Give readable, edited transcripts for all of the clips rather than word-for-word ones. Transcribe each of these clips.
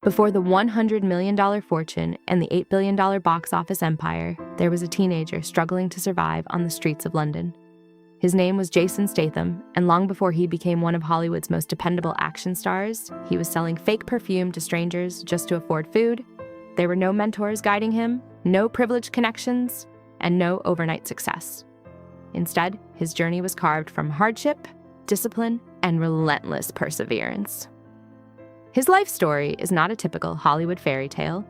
Before the $100 million fortune and the $8 billion box office empire, there was a teenager struggling to survive on the streets of London. His name was Jason Statham, and long before he became one of Hollywood's most dependable action stars, he was selling fake perfume to strangers just to afford food. There were no mentors guiding him, no privileged connections, and no overnight success. Instead, his journey was carved from hardship, discipline, and relentless perseverance. His life story is not a typical Hollywood fairy tale.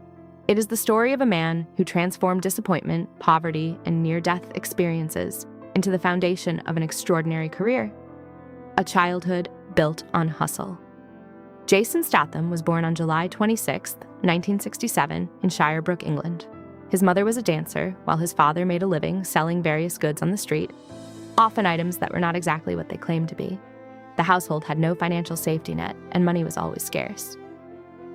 It is the story of a man who transformed disappointment, poverty, and near-death experiences into the foundation of an extraordinary career. A childhood built on hustle. Jason Statham was born on July 26, 1967, in Shirebrook, England. His mother was a dancer, while his father made a living selling various goods on the street, often items that were not exactly what they claimed to be. The household had no financial safety net, and money was always scarce.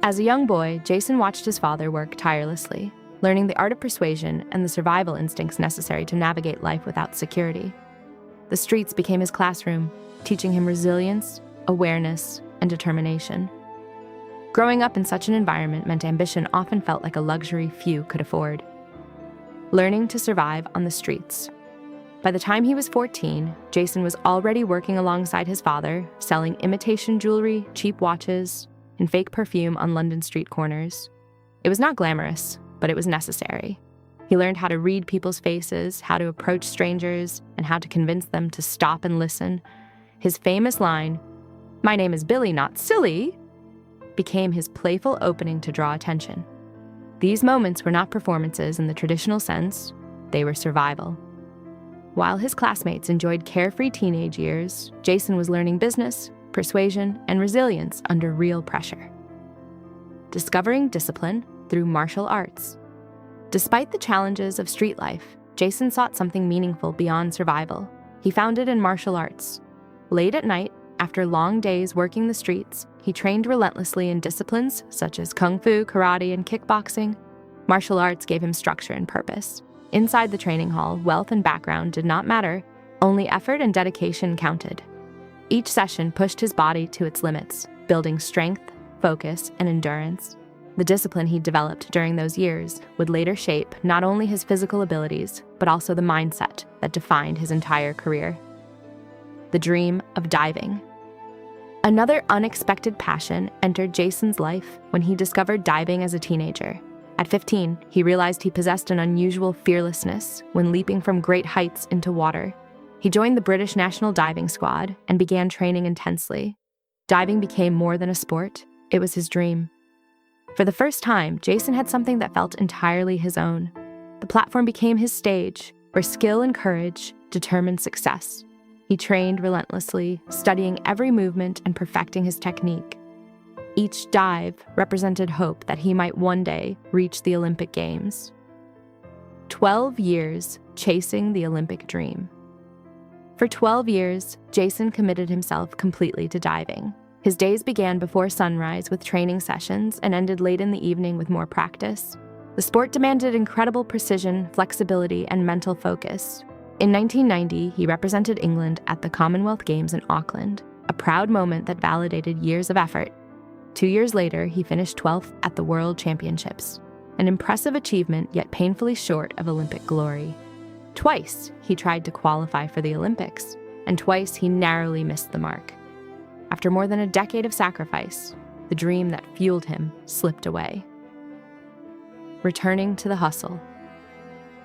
As a young boy, Jason watched his father work tirelessly, learning the art of persuasion and the survival instincts necessary to navigate life without security. The streets became his classroom, teaching him resilience, awareness, and determination. Growing up in such an environment meant ambition often felt like a luxury few could afford. Learning to survive on the streets. By the time he was 14, Jason was already working alongside his father, selling imitation jewelry, cheap watches, and fake perfume on London street corners. It was not glamorous, but it was necessary. He learned how to read people's faces, how to approach strangers, and how to convince them to stop and listen. His famous line, "My name is Billy, not silly," became his playful opening to draw attention. These moments were not performances in the traditional sense, they were survival. While his classmates enjoyed carefree teenage years, Jason was learning business, persuasion, and resilience under real pressure. Discovering discipline through martial arts. Despite the challenges of street life, Jason sought something meaningful beyond survival. He found it in martial arts. Late at night, after long days working the streets, he trained relentlessly in disciplines such as kung fu, karate, and kickboxing. Martial arts gave him structure and purpose. Inside the training hall, wealth and background did not matter, only effort and dedication counted. Each session pushed his body to its limits, building strength, focus, and endurance. The discipline he developed during those years would later shape not only his physical abilities, but also the mindset that defined his entire career. The dream of diving. Another unexpected passion entered Jason's life when he discovered diving as a teenager. At 15, he realized he possessed an unusual fearlessness when leaping from great heights into water. He joined the British National Diving Squad and began training intensely. Diving became more than a sport, it was his dream. For the first time, Jason had something that felt entirely his own. The platform became his stage, where skill and courage determined success. He trained relentlessly, studying every movement and perfecting his technique. Each dive represented hope that he might one day reach the Olympic Games. 12 years chasing the Olympic dream. For 12 years, Jason committed himself completely to diving. His days began before sunrise with training sessions and ended late in the evening with more practice. The sport demanded incredible precision, flexibility, and mental focus. In 1990, he represented England at the Commonwealth Games in Auckland, a proud moment that validated years of effort. 2 years later, he finished 12th at the World Championships, an impressive achievement yet painfully short of Olympic glory. Twice, he tried to qualify for the Olympics, and twice he narrowly missed the mark. After more than a decade of sacrifice, the dream that fueled him slipped away. Returning to the hustle.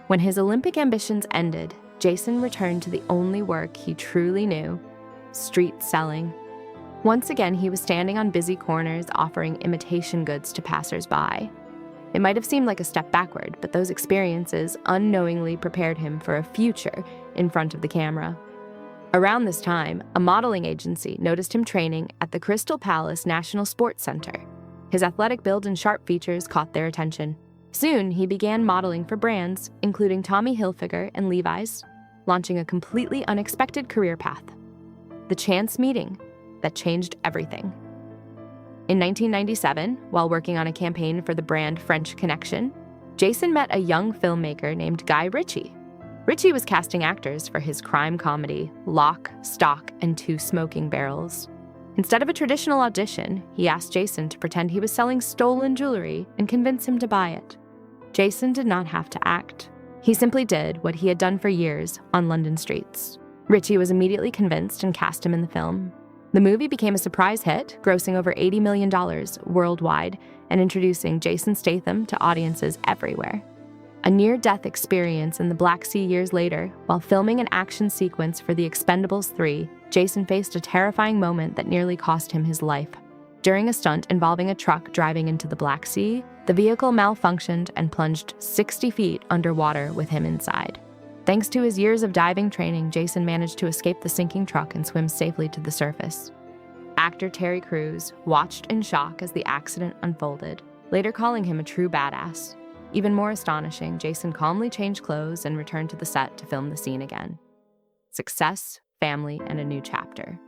When his Olympic ambitions ended, Jason returned to the only work he truly knew, street selling. Once again, he was standing on busy corners offering imitation goods to passers-by. It might have seemed like a step backward, but those experiences unknowingly prepared him for a future in front of the camera. Around this time, a modeling agency noticed him training at the Crystal Palace National Sports Center. His athletic build and sharp features caught their attention. Soon, he began modeling for brands, including Tommy Hilfiger and Levi's, launching a completely unexpected career path. The chance meeting that changed everything. In 1997, while working on a campaign for the brand French Connection, Jason met a young filmmaker named Guy Ritchie. Ritchie was casting actors for his crime comedy, Lock, Stock, and Two Smoking Barrels. Instead of a traditional audition, he asked Jason to pretend he was selling stolen jewelry and convince him to buy it. Jason did not have to act. He simply did what he had done for years on London streets. Ritchie was immediately convinced and cast him in the film. The movie became a surprise hit, grossing over $80 million worldwide and introducing Jason Statham to audiences everywhere. A near-death experience in the Black Sea years later, while filming an action sequence for The Expendables 3, Jason faced a terrifying moment that nearly cost him his life. During a stunt involving a truck driving into the Black Sea, the vehicle malfunctioned and plunged 60 feet underwater with him inside. Thanks to his years of diving training, Jason managed to escape the sinking truck and swim safely to the surface. Actor Terry Crews watched in shock as the accident unfolded, later calling him a true badass. Even more astonishing, Jason calmly changed clothes and returned to the set to film the scene again. Success, family, and a new chapter.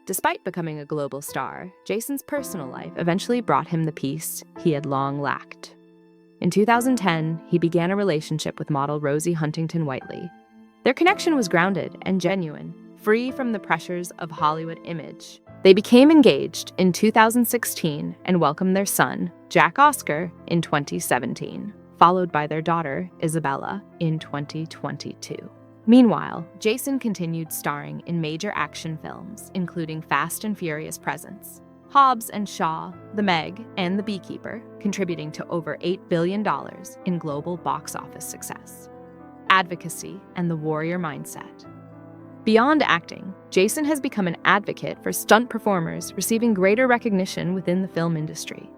Despite becoming a global star, Jason's personal life eventually brought him the peace he had long lacked. In 2010, he began a relationship with model Rosie Huntington Whiteley. Their connection was grounded and genuine, free from the pressures of Hollywood image. They became engaged in 2016 and welcomed their son, Jack Oscar, in 2017, followed by their daughter, Isabella, in 2022. Meanwhile, Jason continued starring in major action films, including Fast and Furious Presence, Hobbs and Shaw, The Meg, and The Beekeeper, contributing to over $8 billion in global box office success. Advocacy and the warrior mindset. Beyond acting, Jason has become an advocate for stunt performers receiving greater recognition within the film industry.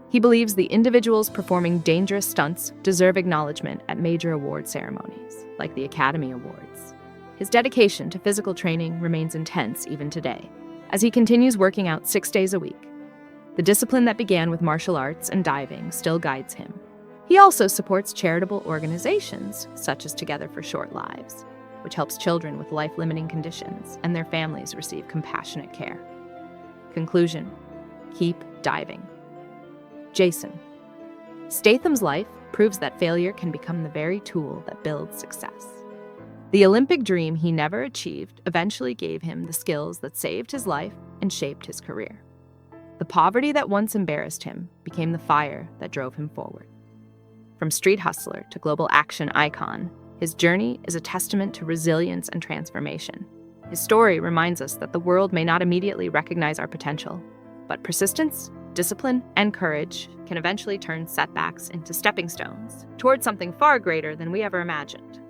He believes the individuals performing dangerous stunts deserve acknowledgement at major award ceremonies, like the Academy Awards. His dedication to physical training remains intense even today, as he continues working out 6 days a week. The discipline that began with martial arts and diving still guides him. He also supports charitable organizations, such as Together for Short Lives, which helps children with life-limiting conditions and their families receive compassionate care. Conclusion: keep diving. Jason. Statham's life proves that failure can become the very tool that builds success. The Olympic dream he never achieved eventually gave him the skills that saved his life and shaped his career. The poverty that once embarrassed him became the fire that drove him forward. From street hustler to global action icon, his journey is a testament to resilience and transformation. His story reminds us that the world may not immediately recognize our potential, but persistence, discipline, and courage can eventually turn setbacks into stepping stones towards something far greater than we ever imagined.